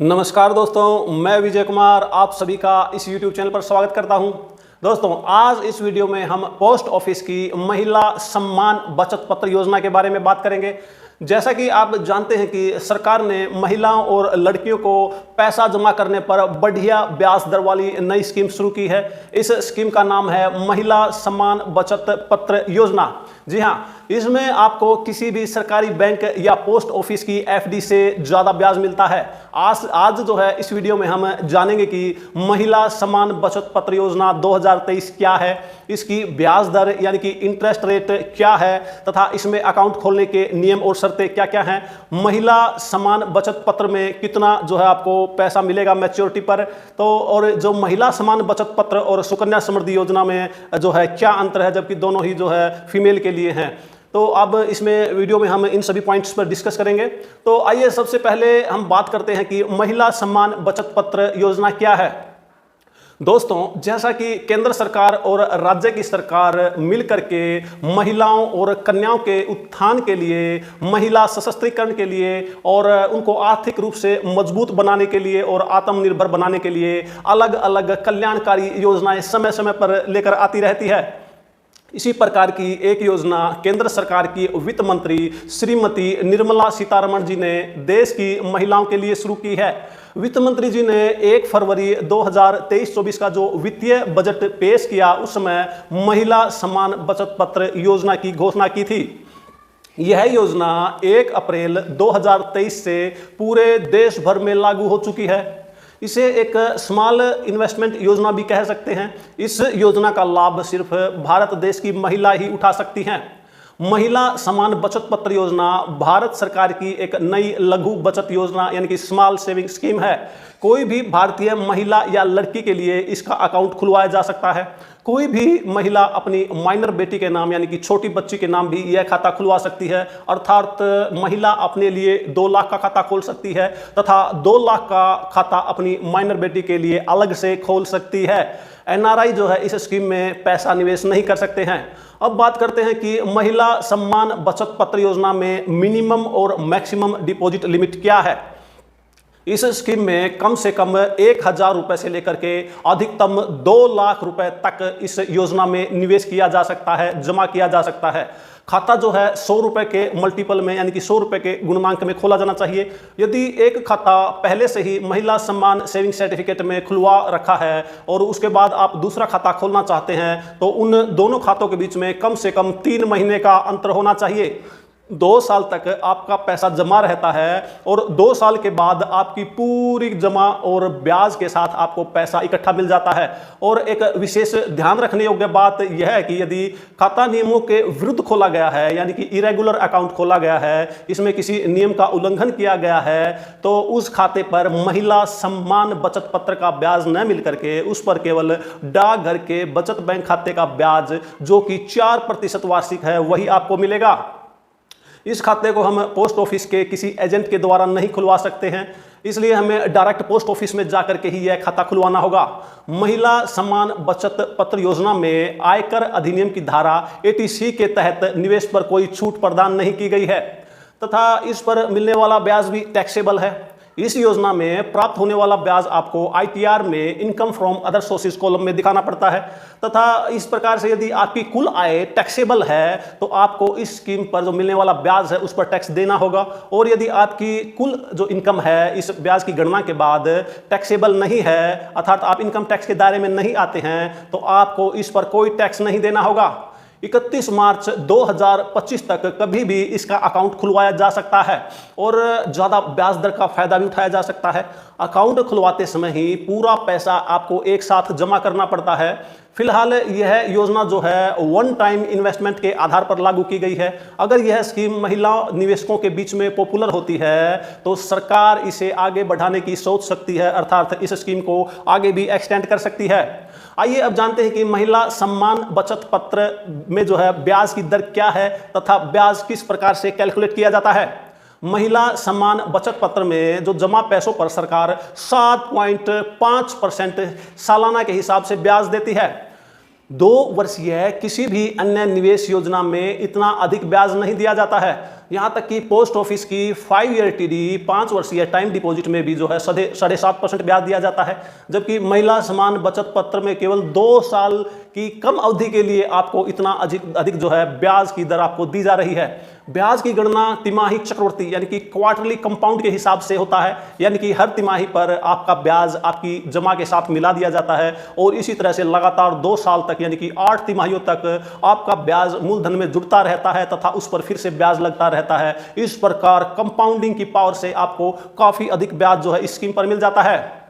नमस्कार दोस्तों, मैं विजय कुमार आप सभी का इस YouTube चैनल पर स्वागत करता हूं। दोस्तों, आज इस वीडियो में हम पोस्ट ऑफिस की महिला सम्मान बचत पत्र योजना के बारे में बात करेंगे। जैसा कि आप जानते हैं कि सरकार ने महिलाओं और लड़कियों को पैसा जमा करने पर बढ़िया ब्याज दर वाली नई स्कीम शुरू की है। इस स्कीम का नाम है महिला सम्मान बचत पत्र योजना। जी हाँ, इसमें आपको किसी भी सरकारी बैंक या पोस्ट ऑफिस की एफडी से ज़्यादा ब्याज मिलता है। आज जो है इस वीडियो में हम जानेंगे कि महिला सम्मान बचत पत्र योजना 2023 क्या है, इसकी ब्याज दर यानी कि इंटरेस्ट रेट क्या है तथा इसमें अकाउंट खोलने के नियम और शर्तें क्या क्या हैं। महिला सम्मान बचत पत्र में कितना जो है आपको पैसा मिलेगा मैच्योरिटी पर, तो और जो महिला सम्मान बचत पत्र और सुकन्या समृद्धि योजना में जो है क्या अंतर है, जबकि दोनों ही जो है फीमेल के लिए हैं। तो अब इसमें वीडियो में हम इन सभी पॉइंट्स पर डिस्कस करेंगे। तो आइए सबसे पहले हम बात करते हैं कि महिला सम्मान बचत पत्र योजना क्या है। दोस्तों, जैसा कि केंद्र सरकार और राज्य की सरकार मिलकर के महिलाओं और कन्याओं के उत्थान के लिए, महिला सशक्तिकरण के लिए और उनको आर्थिक रूप से मजबूत बनाने के लिए और आत्मनिर्भर बनाने के लिए अलग अलग कल्याणकारी योजनाएं समय समय पर लेकर आती रहती है। इसी प्रकार की एक योजना केंद्र सरकार की वित्त मंत्री श्रीमती निर्मला सीतारमण जी ने देश की महिलाओं के लिए शुरू की है। वित्त मंत्री जी ने 1 फरवरी 2023-24 का जो वित्तीय बजट पेश किया, उस समय महिला सम्मान बचत पत्र योजना की घोषणा की थी। यह योजना 1 अप्रैल 2023 से पूरे देश भर में लागू हो चुकी है। इसे एक स्मॉल इन्वेस्टमेंट योजना भी कह सकते हैं। इस योजना का लाभ सिर्फ भारत देश की महिला ही उठा सकती हैं। महिला सम्मान बचत पत्र योजना भारत सरकार की एक नई लघु बचत योजना यानी कि स्मॉल सेविंग स्कीम है। कोई भी भारतीय महिला या लड़की के लिए इसका अकाउंट खुलवाया जा सकता है। कोई भी महिला अपनी माइनर बेटी के नाम यानी कि छोटी बच्ची के नाम भी यह खाता खुलवा सकती है। अर्थात महिला अपने लिए 2 लाख का खाता खोल सकती है तथा 2 लाख का खाता अपनी माइनर बेटी के लिए अलग से खोल सकती है। एनआरआई जो है इस स्कीम में पैसा निवेश नहीं कर सकते हैं। अब बात करते हैं कि महिला सम्मान बचत पत्र योजना में मिनिमम और मैक्सिमम डिपॉजिट लिमिट क्या है। इस स्कीम में कम से कम 1,000 रुपए से लेकर के अधिकतम 2 लाख रुपए तक इस योजना में निवेश किया जा सकता है, जमा किया जा सकता है। खाता जो है 100 रुपए के मल्टीपल में यानी कि 100 रुपए के गुणमांक में खोला जाना चाहिए। यदि एक खाता पहले से ही महिला सम्मान सेविंग सर्टिफिकेट में खुलवा रखा है और उसके बाद आप दूसरा खाता खोलना चाहते हैं, तो उन दोनों खातों के बीच में कम से कम 3 महीने का अंतर होना चाहिए। 2 साल तक आपका पैसा जमा रहता है और 2 साल के बाद आपकी पूरी जमा और ब्याज के साथ आपको पैसा इकट्ठा मिल जाता है। और एक विशेष ध्यान रखने योग्य बात यह है कि यदि खाता नियमों के विरुद्ध खोला गया है यानी कि इरेगुलर अकाउंट खोला गया है, इसमें किसी नियम का उल्लंघन किया गया है, तो उस खाते पर महिला सम्मान बचत पत्र का ब्याज न मिल करके उस पर केवल डाकघर के बचत बैंक खाते का ब्याज जो कि 4% वार्षिक है वही आपको मिलेगा। इस खाते को हम पोस्ट ऑफिस के किसी एजेंट के द्वारा नहीं खुलवा सकते हैं, इसलिए हमें डायरेक्ट पोस्ट ऑफिस में जाकर के ही यह खाता खुलवाना होगा। महिला सम्मान बचत पत्र योजना में आयकर अधिनियम की धारा 80C के तहत निवेश पर कोई छूट प्रदान नहीं की गई है तथा इस पर मिलने वाला ब्याज भी टैक्सेबल है। इस योजना में प्राप्त होने वाला ब्याज आपको ITR में income from other sources column में दिखाना पड़ता है तथा इस प्रकार से यदि आपकी कुल आय टैक्सेबल है तो आपको इस स्कीम पर जो मिलने वाला ब्याज है उस पर टैक्स देना होगा। और यदि आपकी कुल जो इनकम है इस ब्याज की गणना के बाद टैक्सेबल नहीं है, अर्थात आप इनकम टैक्स के दायरे में नहीं आते हैं, तो आपको इस पर कोई टैक्स नहीं देना होगा। 31 मार्च 2025 तक कभी भी इसका अकाउंट खुलवाया जा सकता है और ज़्यादा ब्याज दर का फायदा भी उठाया जा सकता है। अकाउंट खुलवाते समय ही पूरा पैसा आपको एक साथ जमा करना पड़ता है। फिलहाल यह योजना जो है 1 टाइम इन्वेस्टमेंट के आधार पर लागू की गई है। अगर यह स्कीम महिला निवेशकों के बीच में पॉपुलर होती है तो सरकार इसे आगे बढ़ाने की सोच सकती है, अर्थात इस स्कीम को आगे भी एक्सटेंड कर सकती है। आइए अब जानते हैं कि महिला सम्मान बचत पत्र में जो है ब्याज की दर क्या है तथा ब्याज किस प्रकार से कैलकुलेट किया जाता है। महिला सम्मान बचत पत्र में जो जमा पैसों पर सरकार 7.5% सालाना के हिसाब से ब्याज देती है। 2 वर्षीय किसी भी अन्य निवेश योजना में इतना अधिक ब्याज नहीं दिया जाता है। यहां तक कि पोस्ट ऑफिस की 5 ईयर टीडी 5 वर्षीय टाइम डिपॉजिट में भी जो है 7.5% ब्याज दिया जाता है, जबकि महिला समान बचत पत्र में केवल 2 साल की कम अवधि के लिए आपको इतना अधिक जो है ब्याज की दर आपको दी जा रही है। ब्याज की गणना तिमाही चक्रवृद्धि यानी कि क्वार्टरली कंपाउंड के हिसाब से होता है, यानी कि हर तिमाही पर आपका ब्याज आपकी जमा के साथ मिला दिया जाता है और इसी तरह से लगातार 2 साल तक यानी कि 8 तिमाहियों तक आपका ब्याज मूलधन में जुड़ता रहता है तथा उस पर फिर से ब्याज लगता रहता है। इस प्रकार कंपाउंडिंग की पावर से आपको काफी अधिक ब्याज जो है इस स्कीम पर मिल जाता है।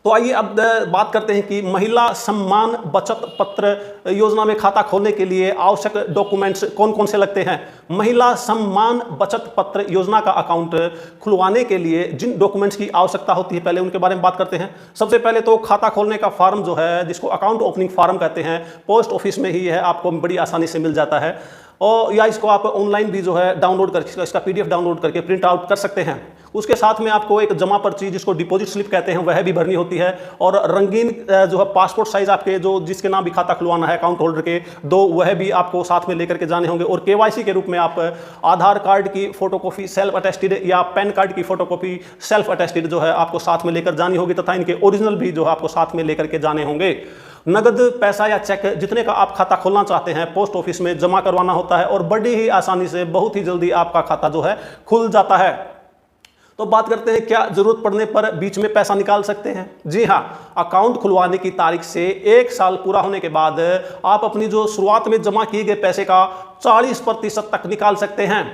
तो आइए अब बात करते हैं कि महिला सम्मान बचत पत्र योजना में खाता खोलने के लिए आवश्यक डॉक्यूमेंट्स कौन कौन से लगते हैं। महिला सम्मान बचत पत्र योजना का अकाउंट खुलवाने के लिए जिन डॉक्यूमेंट्स की आवश्यकता होती है पहले उनके बारे में बात करते हैं। सबसे पहले तो खाता खोलने का फॉर्म जो है, जिसको अकाउंट ओपनिंग फॉर्म कहते हैं, पोस्ट ऑफिस में ही है, आपको बड़ी आसानी से मिल जाता है और या इसको आप ऑनलाइन भी जो है डाउनलोड करके इसका PDF डाउनलोड करके प्रिंट आउट कर सकते हैं। उसके साथ में आपको एक जमा पर्ची जिसको डिपॉजिट स्लिप कहते हैं वह भी भरनी होती है और रंगीन जो है पासपोर्ट साइज आपके जो जिसके नाम भी खाता खुलवाना है अकाउंट होल्डर के 2 वह भी आपको साथ में लेकर के जाने होंगे और KYC के रूप में आप आधार कार्ड की फोटोकॉपी सेल्फ अटेस्टेड या पैन कार्ड की फोटोकॉपी सेल्फ अटेस्टेड जो है आपको साथ में लेकर जानी होगी तथा इनके ओरिजिनल भी जो है आपको साथ में लेकर के जाने होंगे। नगद पैसा या चेक जितने का आप खाता खोलना चाहते हैं पोस्ट ऑफिस में जमा करवाना होता है और बड़ी ही आसानी से बहुत ही जल्दी आपका खाता जो है खुल जाता है। तो बात करते हैं क्या जरूरत पड़ने पर बीच में पैसा निकाल सकते हैं। जी हाँ, अकाउंट खुलवाने की तारीख से 1 साल पूरा होने के बाद आप अपनी जो शुरुआत में जमा किए गए पैसे का 40% तक निकाल सकते हैं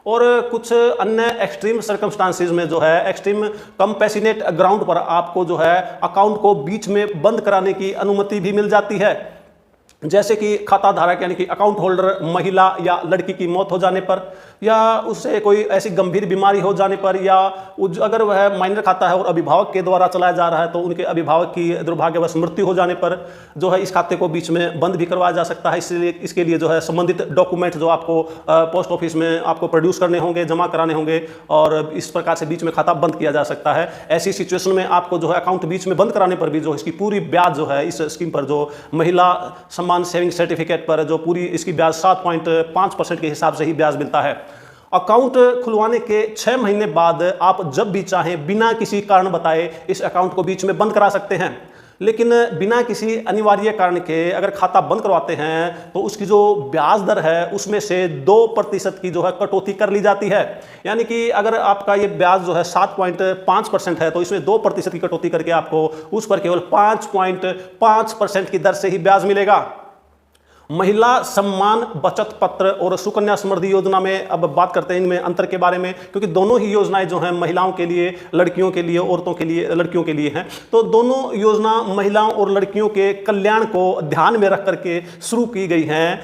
और कुछ अन्य एक्सट्रीम सर्कमस्टांसिस में जो है एक्सट्रीम कंपैसिनेट ग्राउंड पर आपको जो है अकाउंट को बीच में बंद कराने की अनुमति भी मिल जाती है, जैसे कि खाता धारक यानी कि अकाउंट होल्डर महिला या लड़की की मौत हो जाने पर या उससे कोई ऐसी गंभीर बीमारी हो जाने पर या अगर वह माइनर खाता है और अभिभावक के द्वारा चलाया जा रहा है तो उनके अभिभावक की दुर्भाग्यवश मृत्यु हो जाने पर जो है इस खाते को बीच में बंद भी करवाया जा सकता है। इसलिए इसके लिए जो है संबंधित डॉक्यूमेंट जो आपको पोस्ट ऑफिस में आपको प्रोड्यूस करने होंगे, जमा कराने होंगे और इस प्रकार से बीच में खाता बंद किया जा सकता है। ऐसी सिचुएशन में आपको जो है अकाउंट बीच में बंद कराने पर भी जो इसकी पूरी ब्याज जो है इस स्कीम पर जो महिला सम्मान सेविंग सर्टिफिकेट पर जो पूरी इसकी ब्याज 7.5% के हिसाब से ही ब्याज मिलता है। अकाउंट खुलवाने के 6 महीने बाद आप जब भी चाहें बिना किसी कारण बताए इस अकाउंट को बीच में बंद करा सकते हैं, लेकिन बिना किसी अनिवार्य कारण के अगर खाता बंद करवाते हैं तो उसकी जो ब्याज दर है उसमें से 2% की जो है कटौती कर ली जाती है। यानी कि अगर आपका ये ब्याज जो है 7.5% है तो इसमें 2% की कटौती करके आपको उस पर केवल 5.5% की दर से ही ब्याज मिलेगा। महिला सम्मान बचत पत्र और सुकन्या समृद्धि योजना में अब बात करते हैं इनमें अंतर के बारे में, क्योंकि दोनों ही योजनाएं जो हैं महिलाओं के लिए, लड़कियों के लिए, औरतों के लिए, लड़कियों के लिए हैं। तो दोनों योजना महिलाओं और लड़कियों के कल्याण को ध्यान में रख करके शुरू की गई हैं,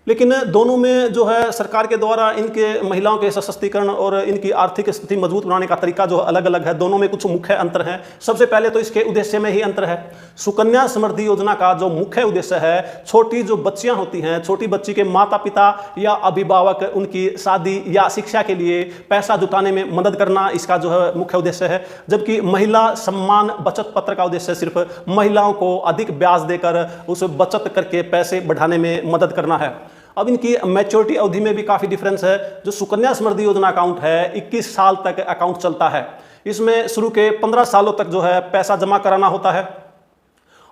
लेकिन दोनों में जो है सरकार के द्वारा इनके महिलाओं के सशक्तिकरण और इनकी आर्थिक स्थिति मजबूत बनाने का तरीका जो अलग अलग है। दोनों में कुछ मुख्य अंतर हैं। सबसे पहले तो इसके उद्देश्य में ही अंतर है। सुकन्या समृद्धि योजना का जो मुख्य उद्देश्य है, छोटी जो बच्चियां होती हैं, छोटी बच्ची के माता पिता या अभिभावक उनकी शादी या शिक्षा के लिए पैसा जुटाने में मदद करना, इसका जो है मुख्य उद्देश्य है। जबकि महिला सम्मान बचत पत्र का उद्देश्य सिर्फ महिलाओं को अधिक ब्याज देकर उस बचत करके पैसे बढ़ाने में मदद करना है। अब इनकी मैच्योरिटी अवधि में भी काफ़ी डिफरेंस है। जो सुकन्या समृद्धि योजना अकाउंट है 21 साल तक अकाउंट चलता है। इसमें शुरू के 15 सालों तक जो है पैसा जमा कराना होता है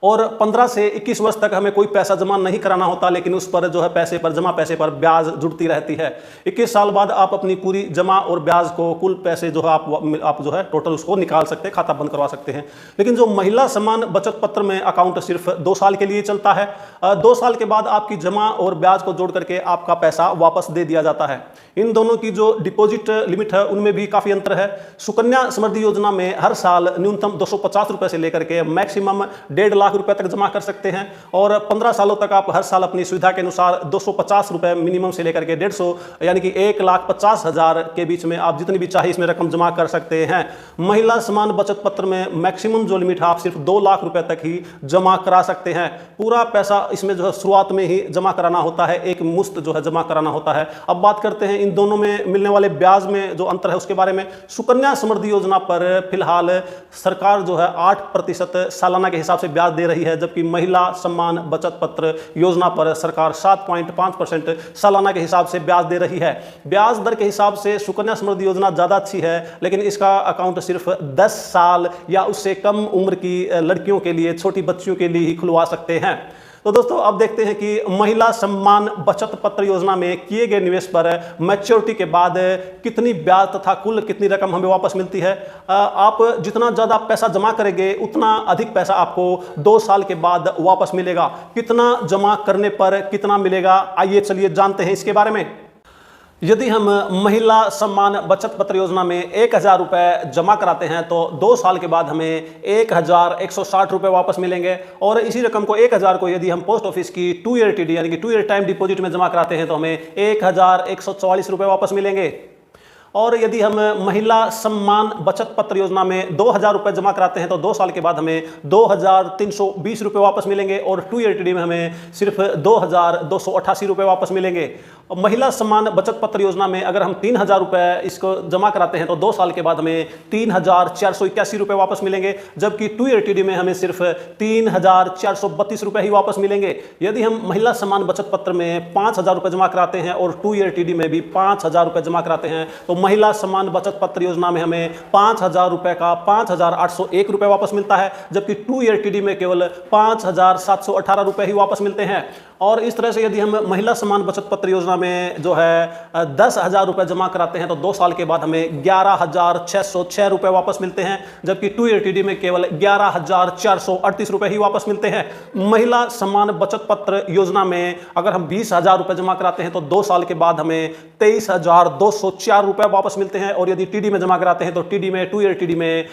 और 15 से 21 वर्ष तक हमें कोई पैसा जमा नहीं कराना होता, लेकिन उस पर जो है पैसे पर ब्याज जुड़ती रहती है। 21 साल बाद आप अपनी पूरी जमा और ब्याज को, कुल पैसे जो है आप जो है टोटल उसको निकाल सकते हैं, खाता बंद करवा सकते हैं। लेकिन जो महिला सम्मान बचत पत्र में अकाउंट सिर्फ 2 साल के लिए चलता है। 2 साल के बाद आपकी जमा और ब्याज को जोड़ करके आपका पैसा वापस दे दिया जाता है। इन दोनों की जो डिपॉजिट लिमिट है उनमें भी काफ़ी अंतर है। सुकन्या समृद्धि योजना में हर साल न्यूनतम 250 रुपये से लेकर के मैक्सिमम 1.5 लाख रुपए तक जमा कर सकते हैं और 15 सालों तक आप हर साल अपनी सुविधा के अनुसार 250 रुपए मिनिमम से लेकर के 150 यानी कि 1,50,000 के बीच में आप जितनी भी चाहे इसमें रकम जमा कर सकते हैं। महिला समान बचत पत्र में मैक्सिमम जो लिमिट है आप सिर्फ 2 लाख रुपए तक ही जमा करा सकते हैं। पूरा पैसा इसमें जो है शुरुआत में ही जमा कराना होता है, एक मुश्त जो है जमा कराना होता है। अब बात करते हैं इन दोनों में मिलने वाले ब्याज में जो अंतर है उसके बारे में। सुकन्या समृद्धि योजना पर फिलहाल सरकार जो है 8% सालाना के हिसाब से ब्याज दे दे रही है, जबकि महिला सम्मान बचत पत्र योजना पर सरकार 7.5% सालाना के हिसाब से ब्याज दे रही है। ब्याज दर के हिसाब से सुकन्या समृद्धि योजना ज़्यादा अच्छी है, लेकिन इसका अकाउंट सिर्फ 10 साल या उससे कम उम्र की लड़कियों के लिए, छोटी बच्चियों के लिए ही खुलवा सकते हैं। तो दोस्तों अब देखते हैं कि महिला सम्मान बचत पत्र योजना में किए गए निवेश पर मैच्योरिटी के बाद कितनी ब्याज तथा कुल कितनी रकम हमें वापस मिलती है। आप जितना ज़्यादा पैसा जमा करेंगे उतना अधिक पैसा आपको 2 साल के बाद वापस मिलेगा। कितना जमा करने पर कितना मिलेगा, आइए चलिए जानते हैं इसके बारे में। यदि हम महिला सम्मान बचत पत्र योजना में 1000 रुपये जमा कराते हैं तो 2 साल के बाद हमें 1160 रुपये वापस मिलेंगे। और इसी रकम को 1000 को यदि हम पोस्ट ऑफिस की 2 ईयर टीडी यानी कि 2 ईयर टाइम डिपॉजिट में जमा कराते हैं तो हमें 1144 रुपये वापस मिलेंगे। और यदि हम महिला सम्मान बचत पत्र योजना में 2000 रुपये जमा कराते हैं तो 2 साल के बाद हमें 2320 रुपये वापस मिलेंगे। और 2 ईयर टीडी में हमें सिर्फ 2288 रुपये वापस मिलेंगे। महिला सम्मान बचत पत्र योजना में अगर हम 3000 रुपये इसको जमा कराते हैं तो 2 साल के बाद हमें 3481 रुपये वापस मिलेंगे, जबकि 2 ईयर टीडी में हमें सिर्फ 3432 रुपये ही वापस मिलेंगे। यदि हम महिला सम्मान बचत पत्र में 5000 रुपये जमा कराते हैं और 2 ईयर टीडी में भी 5000 रुपये जमा कराते हैं तो महिला सम्मान बचत पत्र योजना में हमें 5000 रुपये का 5801 रुपये वापस मिलता है, जबकि 2 ईयर टीडी में केवल 5718 रुपये ही वापस मिलते हैं। और इस तरह से यदि हम महिला सम्मान बचत पत्र योजना में जो है 10,000 रुपये जमा कराते हैं तो 2 साल के बाद हमें 11,606 रुपये वापस मिलते हैं, जबकि 2 ईयर टीडी में केवल 11,438 रुपये ही वापस मिलते हैं। महिला सम्मान बचत पत्र योजना में अगर हम 20,000 रुपये जमा कराते हैं तो 2 साल के बाद हमें 23,204 रुपये वापस मिलते हैं। और यदि टीडी में जमा कराते हैं तो टीडी में 2 ईयर टीडी में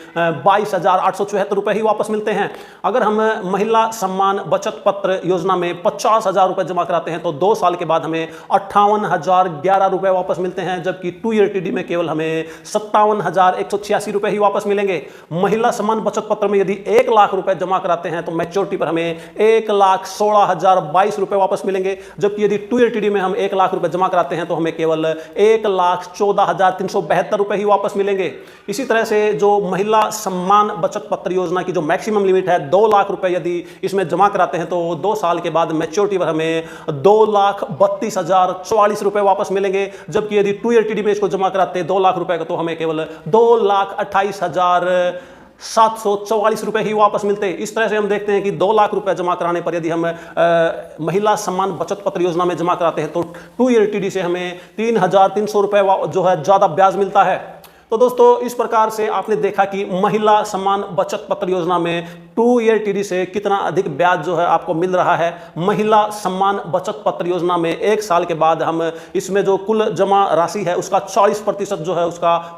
22,874 रुपये ही वापस मिलते हैं। अगर हम महिला सम्मान बचत पत्र योजना में 50,000 रुपये जमा कराते हैं तो 2 साल के बाद हमें 58,011 रुपये वापस मिलते हैं, जबकि 2 ईयर टीडी में केवल हमें 57,186 रुपये ही वापस मिलेंगे। महिला सम्मान बचत पत्र में यदि 1 लाख रुपए जमा कराते हैं तो मैच्योरिटी पर हमें 1,16,022 रुपये वापस मिलेंगे, जबकि यदि 2 ईयर टीडी में हम 1 लाख रुपए जमा कराते हैं तो हमें केवल 1,14,372 रुपये ही वापस मिलेंगे। इसी तरह से जो महिला सम्मान बचत पत्र योजना की जो मैक्सिमम लिमिट है 2 लाख रुपए यदि इसमें जमा कराते हैं तो 2 साल के बाद मैच्योरिटी पर हमें 2,32,044 रुपये वापस मिलेंगे, जबकि यदि 2 ईयर टीडी में इसको जमा कराते हैं 2 लाख रुपए का तो हमें केवल 2,28,744 रुपये ही वापस मिलते हैं। इस तरह से हम देखते हैं कि 2 लाख रुपए जमा कराने पर यदि हम महिला सम्मान बचत पत्र योजना में जमा कराते हैं तो 2 ईयर टीडी से हमें 3,300 रुपये जो है ज़्यादा ब्याज मिलता है। तो दोस्तों इस प्रकार से आपने देखा कि महिला सम्मान बचत पत्र योजना में 2 ईयर टीडी से कितना अधिक ब्याज जो है आपको मिल रहा है। महिला सम्मान बचत पत्र योजना में 1 साल के बाद हम इसमें जो कुल जमा राशि है उसका 40% जो है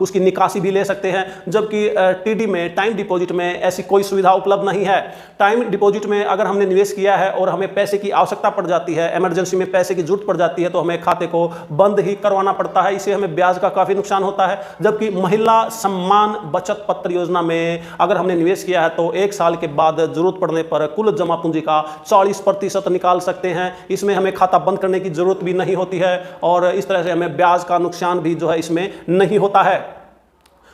उसकी निकासी भी ले सकते हैं, जबकि टीडी में टाइम डिपॉजिट में ऐसी कोई सुविधा उपलब्ध नहीं है। टाइम डिपॉजिट में अगर हमने निवेश किया है और हमें पैसे की आवश्यकता पड़ जाती है, इमरजेंसी में पैसे की जरूरत पड़ जाती है तो हमें खाते को बंद ही करवाना पड़ता है, इससे हमें ब्याज का काफ़ी नुकसान होता है। जबकि महिला सम्मान बचत पत्र योजना में अगर हमने निवेश किया है तो 1 साल के बाद जरूरत पड़ने पर कुल जमा पूंजी का 40% निकाल सकते हैं। इसमें हमें खाता बंद करने की जरूरत भी नहीं होती है और इस तरह से हमें ब्याज का नुकसान भी जो है इसमें नहीं होता है।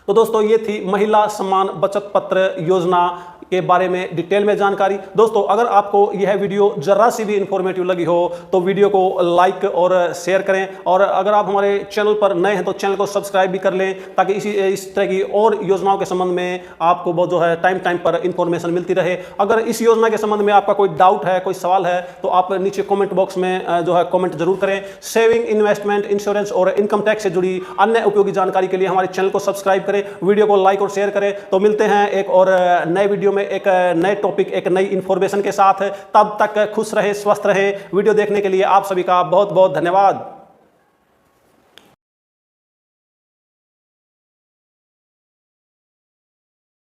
तो दोस्तों ये थी महिला सम्मान बचत पत्र योजना के बारे में डिटेल में जानकारी। दोस्तों अगर आपको यह वीडियो जरा सी भी इंफॉर्मेटिव लगी हो तो वीडियो को लाइक और शेयर करें, और अगर आप हमारे चैनल पर नए हैं तो चैनल को सब्सक्राइब भी कर लें ताकि इस तरह की और योजनाओं के संबंध में आपको बहुत जो है टाइम पर इंफॉर्मेशन मिलती रहे। अगर इस योजना के संबंध में आपका कोई डाउट है, कोई सवाल है तो आप नीचे कॉमेंट बॉक्स में जो है कॉमेंट जरूर करें। सेविंग, इन्वेस्टमेंट, इंश्योरेंस और इनकम टैक्स से जुड़ी अन्य उपयोगी जानकारी के लिए हमारे चैनल को सब्सक्राइब करें, वीडियो को लाइक और शेयर करें। तो मिलते हैं एक और नए वीडियो में एक नए टॉपिक, एक नई इंफॉर्मेशन के साथ। तब तक खुश रहे, स्वस्थ रहे। वीडियो देखने के लिए आप सभी का बहुत बहुत धन्यवाद।